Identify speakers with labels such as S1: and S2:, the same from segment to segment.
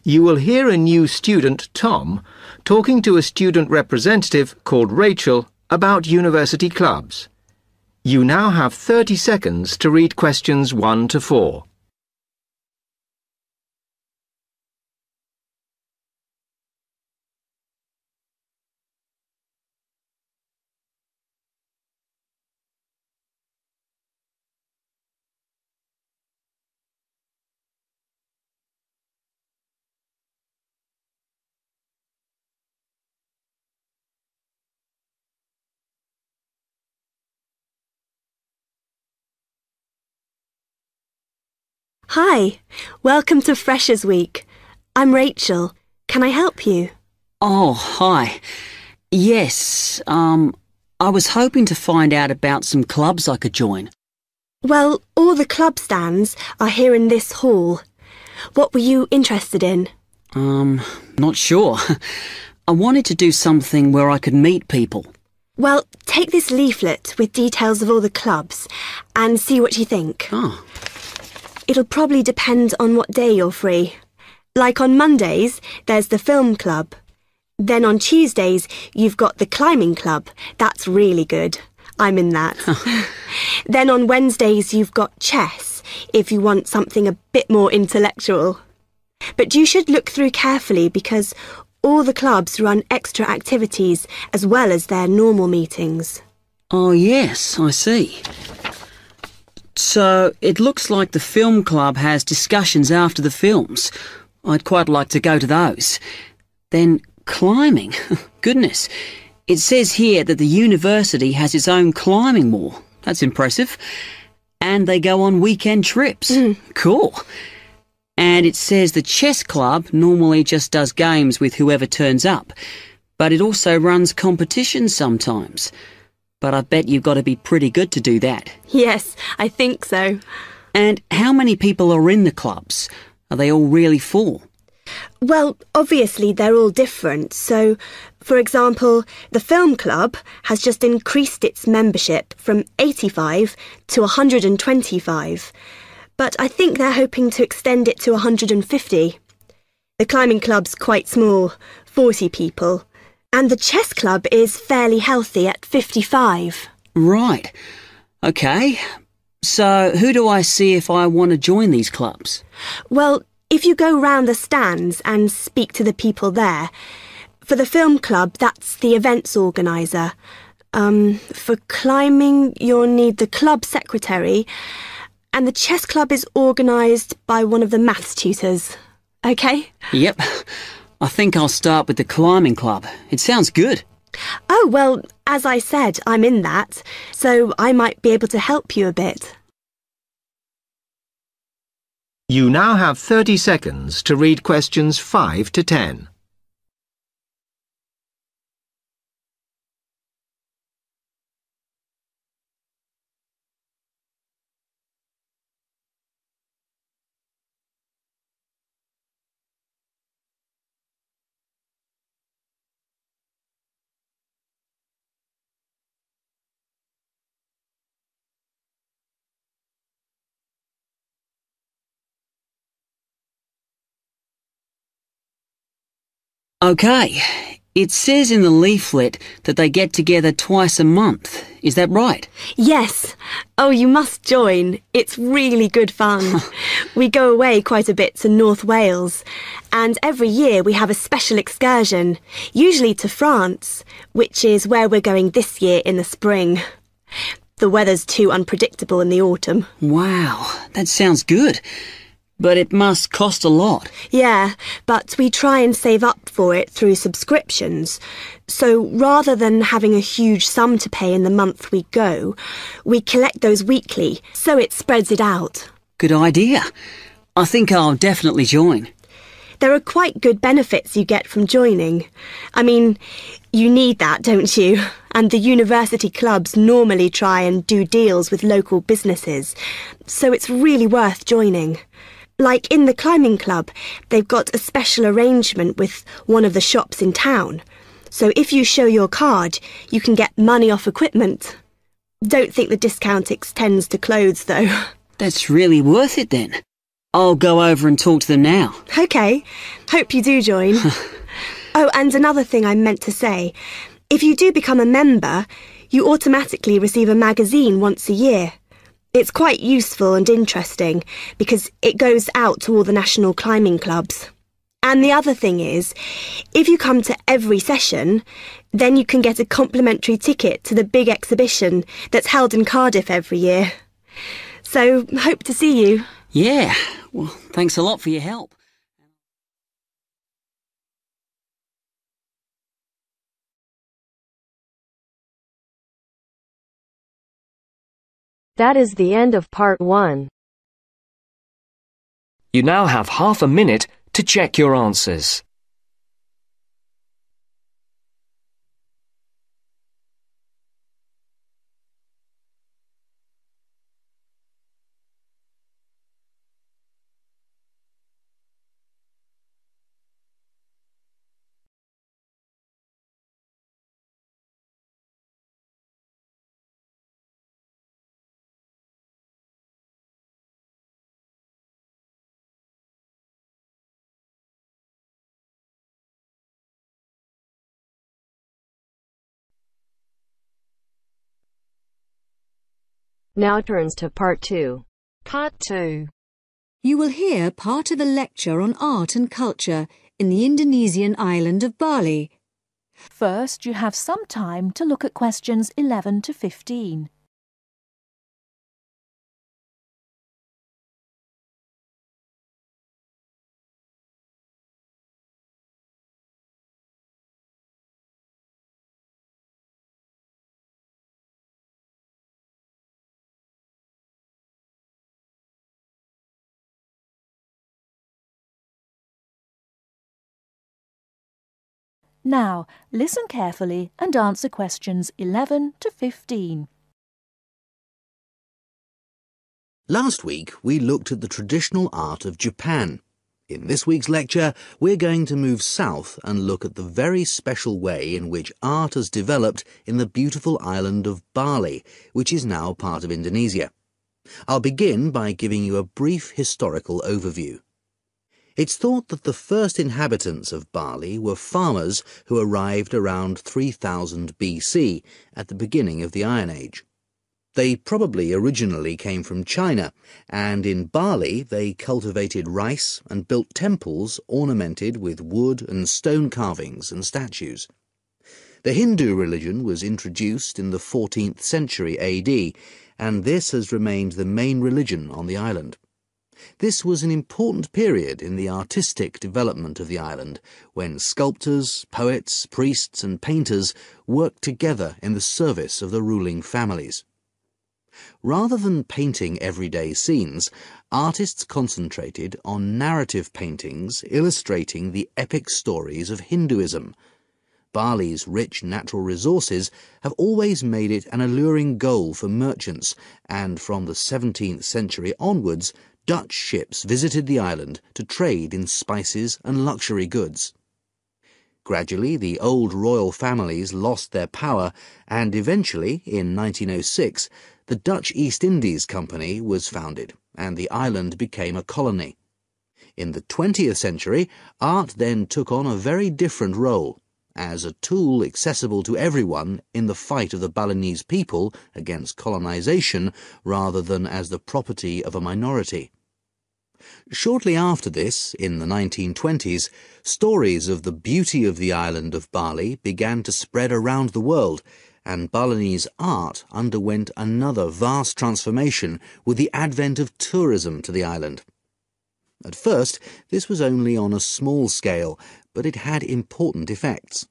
S1: You will hear a new student, Tom, talking to a student representative called Rachel about university clubs. You now have 30 seconds to read questions 1 to 4.
S2: Hi, welcome to Freshers Week. I'm Rachel. Can I help you?
S3: Oh, hi. Yes, I was hoping to find out about some clubs I could join.
S2: Well, all the club stands are here in this hall. What were you interested in?
S3: Not sure. I wanted to do something where I could meet people.
S2: Well, take this leaflet with details of all the clubs and see what you think.
S3: Oh.
S2: It'll probably depend on what day you're free. Like on Mondays, there's the film club. Then on Tuesdays, you've got the climbing club. That's really good. I'm in that. Then on Wednesdays, you've got chess, if you want something a bit more intellectual. But you should look through carefully because all the clubs run extra activities as well as their normal meetings.
S3: Oh, yes, I see. So it looks like the film club has discussions after the films. I'd quite like to go to those. Then climbing. Goodness. It says here that the university has its own climbing wall. That's impressive. And they go on weekend trips. Cool. And it says the chess club normally just does games with whoever turns up, but it also runs competitions sometimes. But I bet you've got to be pretty good to do that.
S2: Yes, I think so.
S3: And how many people are in the clubs? Are they all really full?
S2: Well, obviously they're all different. So, for example, the film club has just increased its membership from 85 to 125. But I think they're hoping to extend it to 150. The climbing club's quite small, 40 people. And the chess club is fairly healthy at 55.
S3: Right. OK. So who do I see if I want to join these clubs?
S2: Well, if you go round the stands and speak to the people there. For the film club, that's the events organiser. For climbing, you'll need the club secretary. And the chess club is organised by one of the maths tutors. OK?
S3: Yep. I think I'll start with the climbing club. It sounds good.
S2: Oh, well, as I said, I'm in that, so I might be able to help you a bit.
S1: You now have 30 seconds to read questions 5 to 10.
S3: OK. It says in the leaflet that they get together twice a month. Is that right?
S2: Yes. Oh, you must join. It's really good fun. We go away quite a bit to North Wales. And every year we have a special excursion, usually to France, which is where we're going this year in the spring. The weather's too unpredictable in the autumn.
S3: Wow, that sounds good. But it must cost a lot.
S2: Yeah, but we try and save up for it through subscriptions. So rather than having a huge sum to pay in the month we go, we collect those weekly, so it spreads it out.
S3: Good idea. I think I'll definitely join.
S2: There are quite good benefits you get from joining. I mean, you need that, don't you? And the university clubs normally try and do deals with local businesses, so it's really worth joining. Like in the climbing club, they've got a special arrangement with one of the shops in town. So if you show your card, you can get money off equipment. Don't think the discount extends to clothes, though.
S3: That's really worth it then. I'll go over and talk to them now.
S2: OK. Hope you do join. Oh, and another thing I meant to say. If you do become a member, you automatically receive a magazine once a year. It's quite useful and interesting because it goes out to all the national climbing clubs. And the other thing is, if you come to every session, then you can get a complimentary ticket to the big exhibition that's held in Cardiff every year. So, hope to see you.
S3: Yeah, well, thanks a lot for your help.
S4: That is the end of part 1.
S5: You now have half a minute to check your answers.
S4: Now turns to part 2.
S6: Part 2.
S7: You will hear part of a lecture on art and culture in the Indonesian island of Bali.
S6: First, you have some time to look at questions 11 to 15. Now, listen carefully and answer questions 11 to 15.
S8: Last week, we looked at the traditional art of Japan. In this week's lecture, we're going to move south and look at the very special way in which art has developed in the beautiful island of Bali, which is now part of Indonesia. I'll begin by giving you a brief historical overview. It's thought that the first inhabitants of Bali were farmers who arrived around 3000 BC, at the beginning of the Iron Age. They probably originally came from China, and in Bali they cultivated rice and built temples ornamented with wood and stone carvings and statues. The Hindu religion was introduced in the 14th century AD, and this has remained the main religion on the island. This was an important period in the artistic development of the island, when sculptors, poets, priests and painters worked together in the service of the ruling families. Rather than painting everyday scenes, artists concentrated on narrative paintings illustrating the epic stories of Hinduism. Bali's rich natural resources have always made it an alluring goal for merchants, and from the 17th century onwards, Dutch ships visited the island to trade in spices and luxury goods. Gradually, the old royal families lost their power, and eventually, in 1906, the Dutch East Indies Company was founded, and the island became a colony. In the 20th century, art then took on a very different role, as a tool accessible to everyone in the fight of the Balinese people against colonization, rather than as the property of a minority. Shortly after this, in the 1920s, stories of the beauty of the island of Bali began to spread around the world, and Balinese art underwent another vast transformation with the advent of tourism to the island. At first, this was only on a small scale, but it had important effects.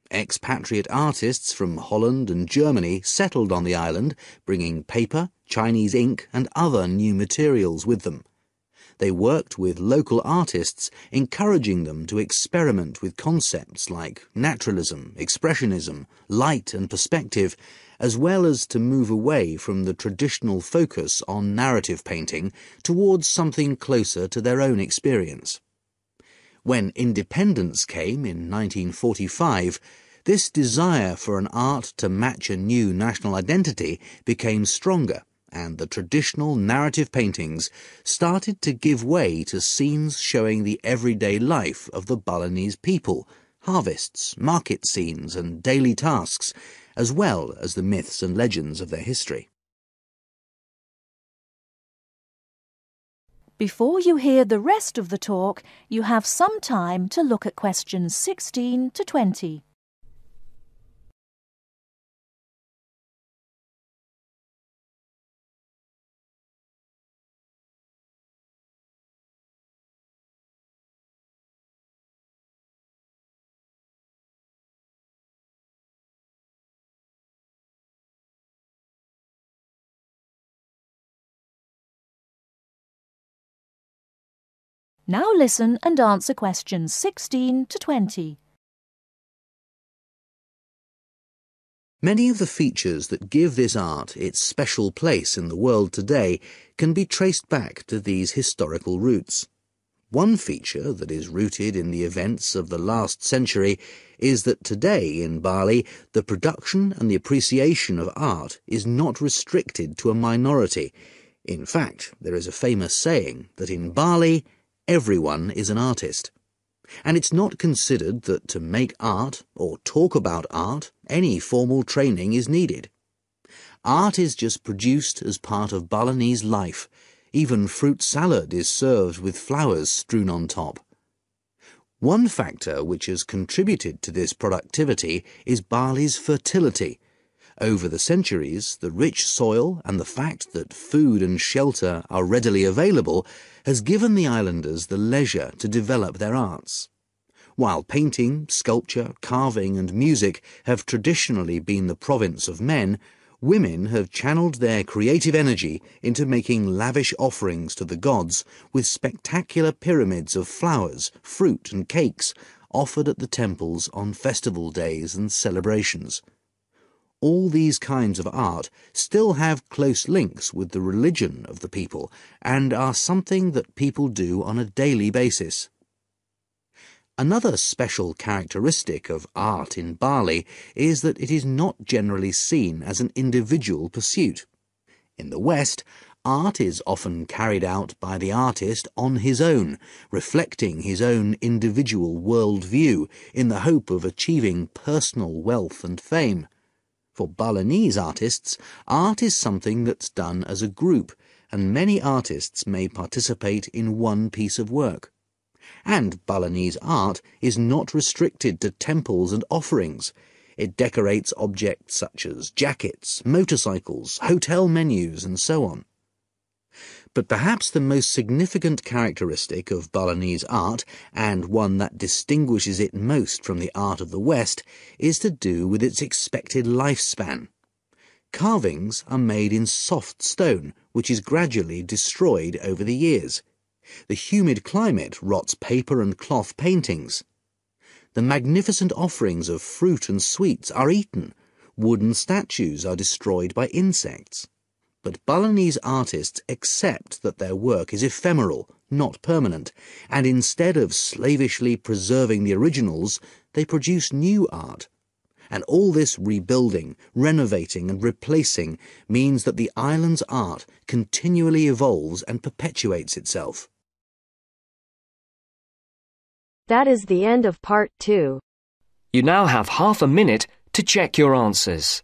S8: Expatriate artists from Holland and Germany settled on the island, bringing paper, Chinese ink and other new materials with them. They worked with local artists, encouraging them to experiment with concepts like naturalism, expressionism, light and perspective, as well as to move away from the traditional focus on narrative painting towards something closer to their own experience. When independence came in 1945, this desire for an art to match a new national identity became stronger, and the traditional narrative paintings started to give way to scenes showing the everyday life of the Balinese people, harvests, market scenes and daily tasks, as well as the myths and legends of their history.
S6: Before you hear the rest of the talk, you have some time to look at questions 16 to 20. Now listen and answer questions 16 to 20.
S8: Many of the features that give this art its special place in the world today can be traced back to these historical roots. One feature that is rooted in the events of the last century is that today in Bali, the production and the appreciation of art is not restricted to a minority. In fact, there is a famous saying that in Bali, everyone is an artist. And it's not considered that to make art or talk about art, any formal training is needed. Art is just produced as part of Balinese life. Even fruit salad is served with flowers strewn on top. One factor which has contributed to this productivity is Bali's fertility. Over the centuries, the rich soil and the fact that food and shelter are readily available has given the islanders the leisure to develop their arts. While painting, sculpture, carving and music have traditionally been the province of men, women have channeled their creative energy into making lavish offerings to the gods with spectacular pyramids of flowers, fruit and cakes offered at the temples on festival days and celebrations. All these kinds of art still have close links with the religion of the people and are something that people do on a daily basis. Another special characteristic of art in Bali is that it is not generally seen as an individual pursuit. In the West, art is often carried out by the artist on his own, reflecting his own individual worldview in the hope of achieving personal wealth and fame. For Balinese artists, art is something that's done as a group, and many artists may participate in one piece of work. And Balinese art is not restricted to temples and offerings. It decorates objects such as jackets, motorcycles, hotel menus, and so on. But perhaps the most significant characteristic of Balinese art, and one that distinguishes it most from the art of the West, is to do with its expected lifespan. Carvings are made in soft stone, which is gradually destroyed over the years. The humid climate rots paper and cloth paintings. The magnificent offerings of fruit and sweets are eaten. Wooden statues are destroyed by insects. But Balinese artists accept that their work is ephemeral, not permanent, and instead of slavishly preserving the originals, they produce new art. And all this rebuilding, renovating and replacing means that the island's art continually evolves and perpetuates itself.
S4: That is the end of part 2.
S5: You now have half a minute to check your answers.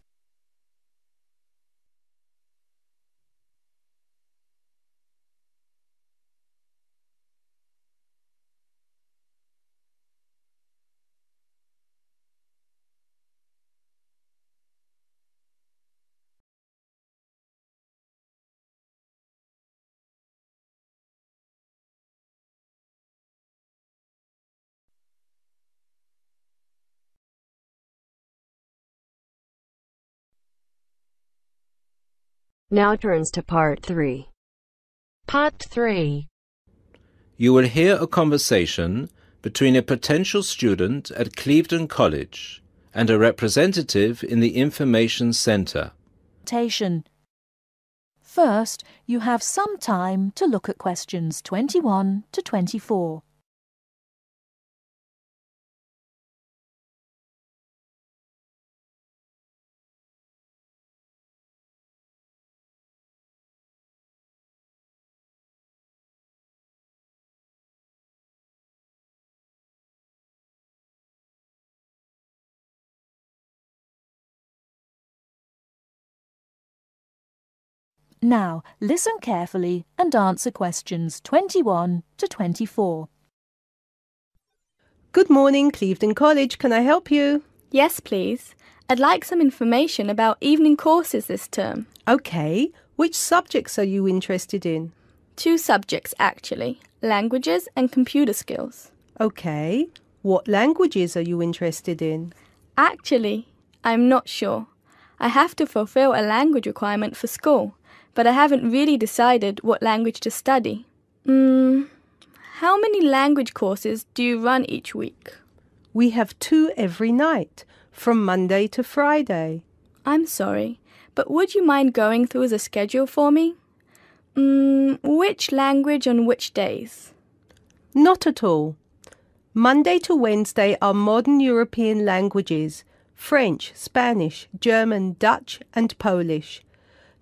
S4: Now turns to part 3. Part 3.
S9: You will hear a conversation between a potential student at Clevedon College and a representative in the Information Centre.
S6: First, you have some time to look at questions 21 to 24. Now, listen carefully and answer questions 21 to 24.
S10: Good morning, Clevedon College. Can I help you?
S11: Yes, please. I'd like some information about evening courses this term.
S10: OK. Which subjects are you interested in?
S11: 2 subjects, actually. Languages and computer skills.
S10: OK. What languages are you interested in?
S11: Actually, I'm not sure. I have to fulfill a language requirement for school, but I haven't really decided what language to study. How many language courses do you run each week?
S10: We have 2 every night, from Monday to Friday.
S11: I'm sorry, but would you mind going through the schedule for me? Which language on which days?
S10: Not at all. Monday to Wednesday are modern European languages, French, Spanish, German, Dutch and Polish.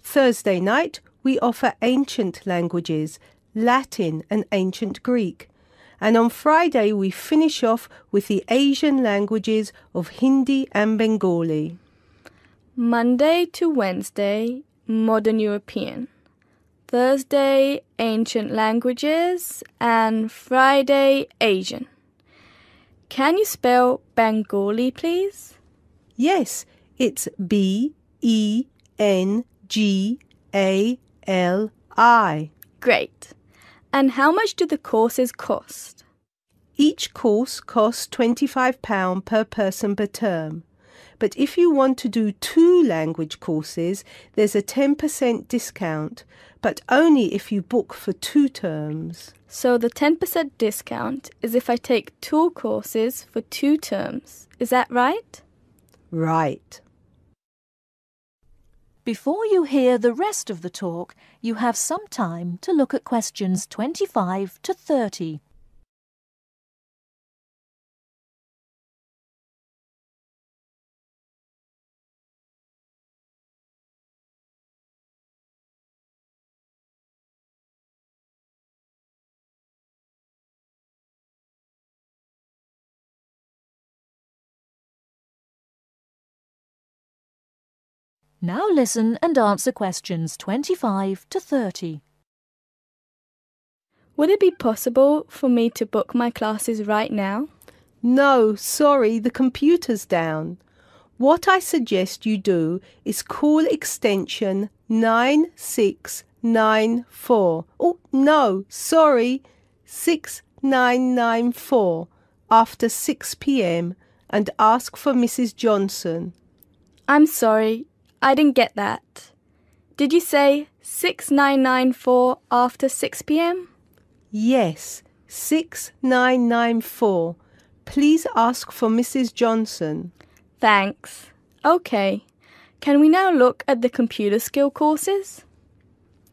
S10: Thursday night we offer ancient languages, Latin and ancient Greek. And on Friday we finish off with the Asian languages of Hindi and Bengali.
S11: Monday to Wednesday, modern European. Thursday, ancient languages, and Friday, Asian. Can you spell Bengali, please?
S10: Yes, it's B-E-N-G-A-L-I.
S11: Great. And how much do the courses cost?
S10: Each course costs £25 per person per term. But if you want to do 2 language courses, there's a 10% discount, but only if you book for 2 terms.
S11: So the 10% discount is if I take 2 courses for 2 terms. Is that right?
S10: Right.
S6: Before you hear the rest of the talk, you have some time to look at questions 25 to 30. Now listen and answer questions 25 to 30.
S11: Would it be possible for me to book my classes right now?
S10: No, sorry, the computer's down. What I suggest you do is call extension 9694. Oh, no, sorry, 6994 after 6 p.m. and ask for Mrs. Johnson.
S11: I'm sorry, I didn't get that. Did you say 6994 after 6 p.m?
S10: Yes, 6994. Please ask for Mrs. Johnson.
S11: Thanks. OK. Can we now look at the computer skill courses?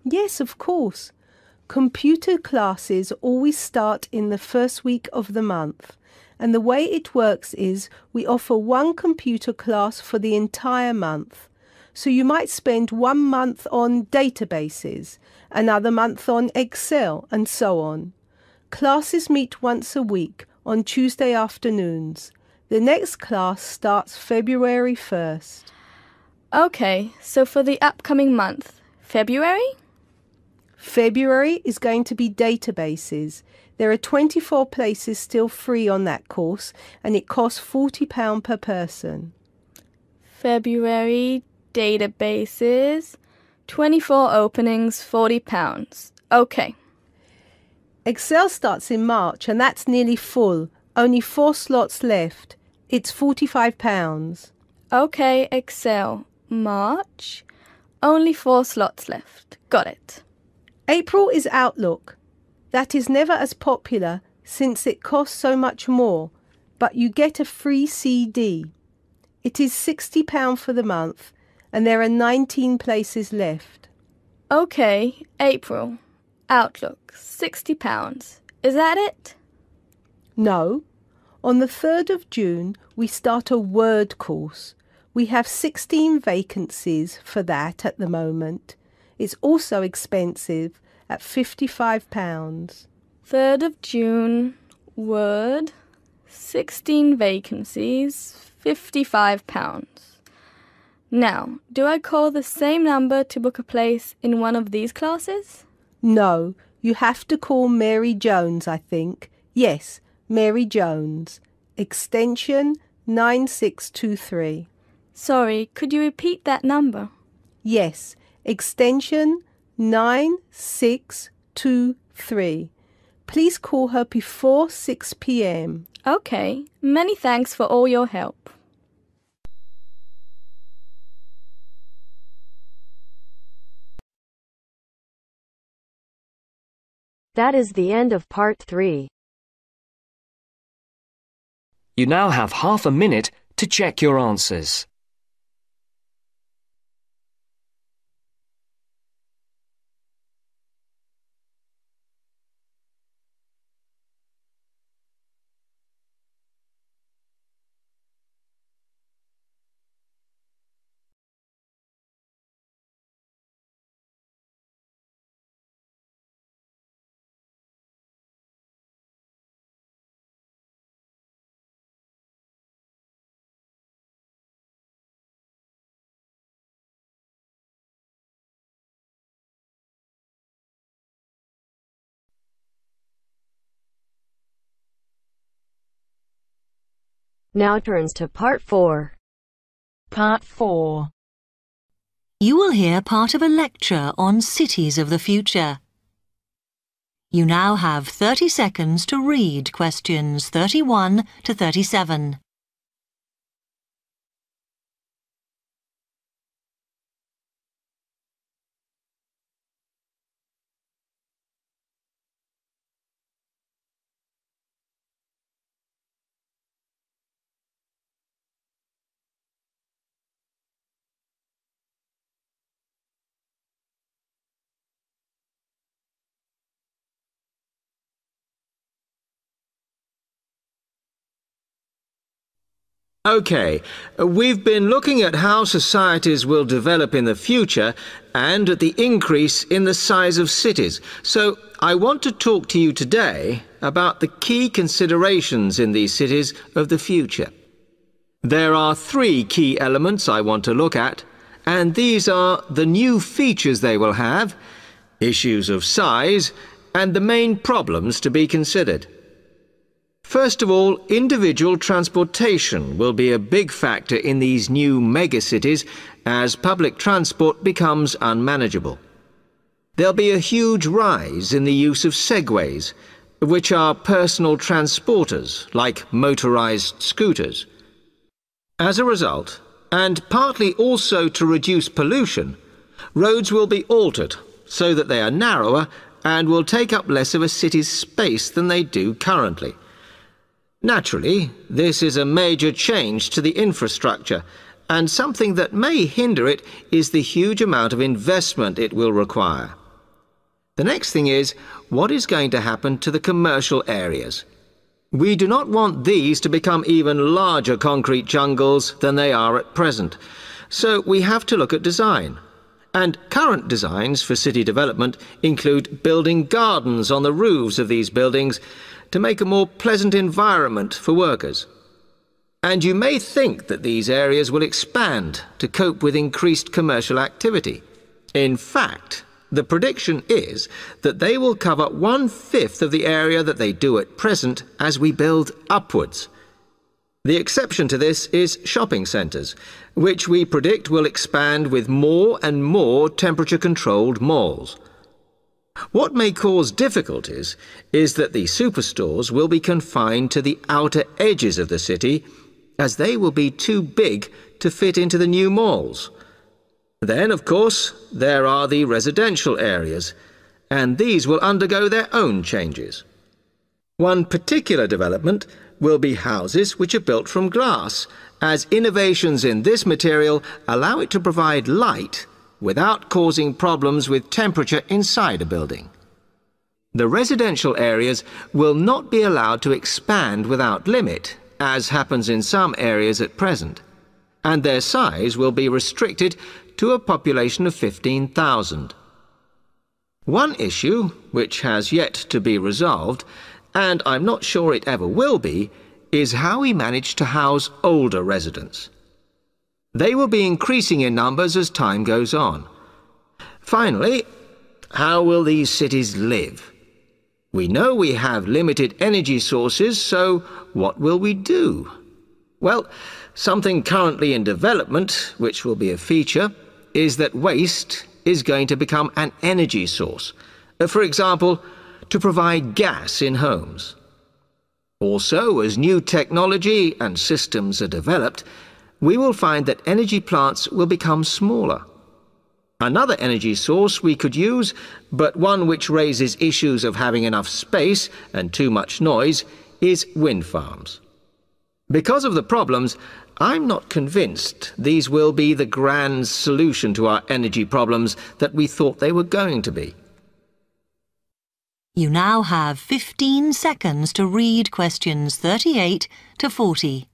S10: Yes, of course. Computer classes always start in the first week of the month. And the way it works is we offer 1 computer class for the entire month. So you might spend 1 month on databases, another month on Excel, and so on. Classes meet once a week on Tuesday afternoons. The next class starts February 1st.
S11: OK, so for the upcoming month, February?
S10: February is going to be databases. There are 24 places still free on that course, and it costs £40 per person.
S11: February, databases, 24 openings, £40. OK.
S10: Excel starts in March, and that's nearly full. Only 4 slots left. It's £45.
S11: OK, Excel, March, only 4 slots left. Got it.
S10: April is Outlook. That is never as popular since it costs so much more, but you get a free CD. It is £60 for the month, and there are 19 places left.
S11: OK, April, Outlook, £60. Is that it?
S10: No. On the 3rd of June, we start a Word course. We have 16 vacancies for that at the moment. It's also expensive at £55.
S11: 3rd of June, Word, 16 vacancies, £55. Now, do I call the same number to book a place in one of these classes?
S10: No, you have to call Mary Jones, I think. Yes, Mary Jones. Extension 9623.
S11: Sorry, could you repeat that number?
S10: Yes, extension 9623. Please call her before 6 p.m.
S11: Okay, many thanks for all your help.
S4: That is the end of part 3.
S5: You now have half a minute to check your answers.
S4: Now turns to part 4.
S6: Part 4.
S7: You will hear part of a lecture on cities of the future. You now have 30 seconds to read questions 31 to 37.
S1: OK, we've been looking at how societies will develop in the future and at the increase in the size of cities. So I want to talk to you today about the key considerations in these cities of the future. There are 3 key elements I want to look at, and these are the new features they will have, issues of size, and the main problems to be considered. First of all, individual transportation will be a big factor in these new megacities as public transport becomes unmanageable. There'll be a huge rise in the use of segways, which are personal transporters like motorized scooters. As a result, and partly also to reduce pollution, roads will be altered so that they are narrower and will take up less of a city's space than they do currently. Naturally, this is a major change to the infrastructure, and something that may hinder it is the huge amount of investment it will require. The next thing is, what is going to happen to the commercial areas? We do not want these to become even larger concrete jungles than they are at present, so we have to look at design. And current designs for city development include building gardens on the roofs of these buildings to make a more pleasant environment for workers. And you may think that these areas will expand to cope with increased commercial activity. In fact, the prediction is that they will cover 1/5 of the area that they do at present as we build upwards. The exception to this is shopping centres, which we predict will expand with more and more temperature-controlled malls. What may cause difficulties is that the superstores will be confined to the outer edges of the city, as they will be too big to fit into the new malls. Then, of course, there are the residential areas, and these will undergo their own changes. One particular development will be houses which are built from glass, as innovations in this material allow it to provide light without causing problems with temperature inside a building. The residential areas will not be allowed to expand without limit, as happens in some areas at present, and their size will be restricted to a population of 15,000. One issue, which has yet to be resolved, and I'm not sure it ever will be, is how we manage to house older residents. They will be increasing in numbers as time goes on. Finally, how will these cities live? We know we have limited energy sources, so what will we do? Well, something currently in development, which will be a feature, is that waste is going to become an energy source. For example, to provide gas in homes. Also, as new technology and systems are developed, we will find that energy plants will become smaller. Another energy source we could use, but one which raises issues of having enough space and too much noise, is wind farms. Because of the problems, I'm not convinced these will be the grand solution to our energy problems that we thought they were going to be.
S7: You now have 15 seconds to read questions 38 to 40.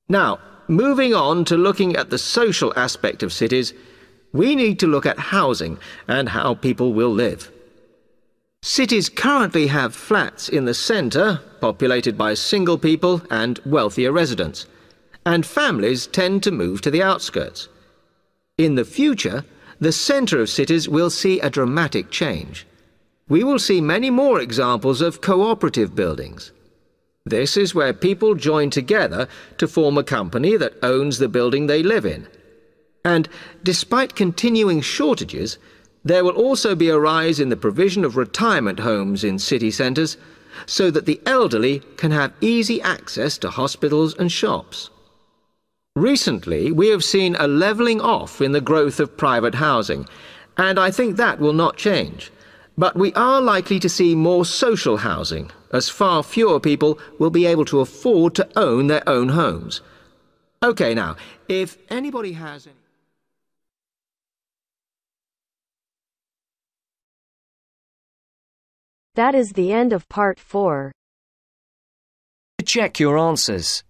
S1: Now, moving on to looking at the social aspect of cities, we need to look at housing and how people will live. Cities currently have flats in the centre, populated by single people and wealthier residents, and families tend to move to the outskirts. In the future, the centre of cities will see a dramatic change. We will see many more examples of cooperative buildings. This is where people join together to form a company that owns the building they live in. And despite continuing shortages, there will also be a rise in the provision of retirement homes in city centres so that the elderly can have easy access to hospitals and shops. Recently, we have seen a levelling off in the growth of private housing, and I think that will not change. But we are likely to see more social housing, as far fewer people will be able to afford to own their own homes. OK, now, if anybody has any...
S4: That is the end of part 4.
S5: To check your answers.